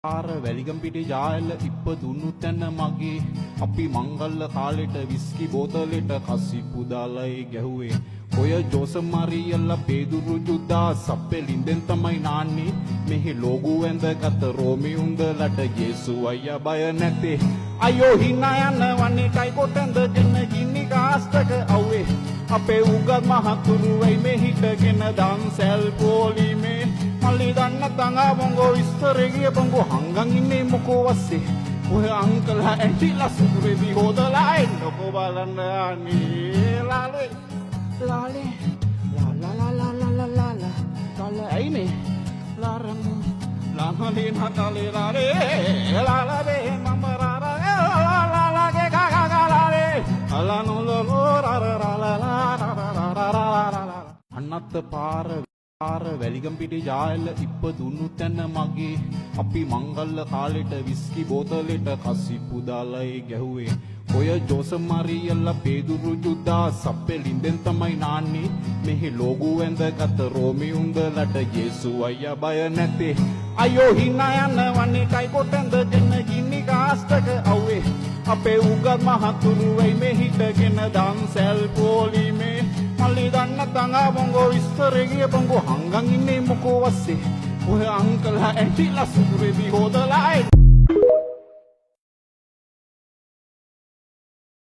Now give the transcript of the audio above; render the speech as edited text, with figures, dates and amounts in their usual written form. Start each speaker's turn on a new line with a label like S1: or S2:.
S1: ආර වැලිගම්පිටි ජායල ඉපදුණු තැන මගේ අපි මංගල්ල කාලෙට විස්කි බෝතලෙට කසිප්පු දාලයි ගැහුවේ ඔය ජෝස මරියල්ලා පේදුරු ජුදා සප්පෙලින්දෙන් තමයි නාන්නේ මෙහි ලෝගු ඇඳගත් රෝමියුන්දලට යේසු අයියා බය නැතේ අයෝ හිනා යන වන්නේ කයි කොටඳගෙන ගිනි ගාස්ටක අව්වේ අපේ උගත් මහතුරු වෙයි මේ හිටගෙන දන්සැල් පොලිමේ මල්ලි දන්න තංගා බොංගෝ ඉස්තරේ බොංගෝ හංගන් ඉන්නේ මොකෝ වස්සේ ඔය අංකල්ලා ඇන්ටිලා සුදුරේදී හොදලා එන්නකෝ බලන්න අනේ ලාලේ ලාලේ ලා ලා ලා ලා ලා ලා ලා ඇයි මේ ලාරන් ලාහලේ නතලේ ලාලේ ලාලාවේ මම ලාලාගේ ගා ලාලේ අලනොලෝ අන්නත් පාර වැලිගම්පිටි ජායල ඉපදුණු තැන මගේ අපි මංගල්ල කාලෙට විස්කි බෝතලෙට කසිප්පු දාලයි ගැහුවේ ඔය ජෝස මරියල්ලා පේදුරු ජුදා සප්පෙලින්දෙන් තමයි නාන්නේ මෙහි ලෝගු ඇඳගත් රෝමියුන්දලට යේසු අයියා බය නැතේ අයෝ හිනා යන වන්නේ කයි කොටඳගෙන ගිනි ගාස්ටක අව්වේ අපේ උගත් මහතුරු වෙයි මේ හිටගෙන දන්සැල් පොලිමේ මල්ලි දන්න තංගා බොංගෝ ඉස්තරේ බොංගෝ හංගන් ඉන්නේ මොකෝ වස්සේ ඔය අංකල්ලා ඇන්ටිලා සුදුරේදී හොදලා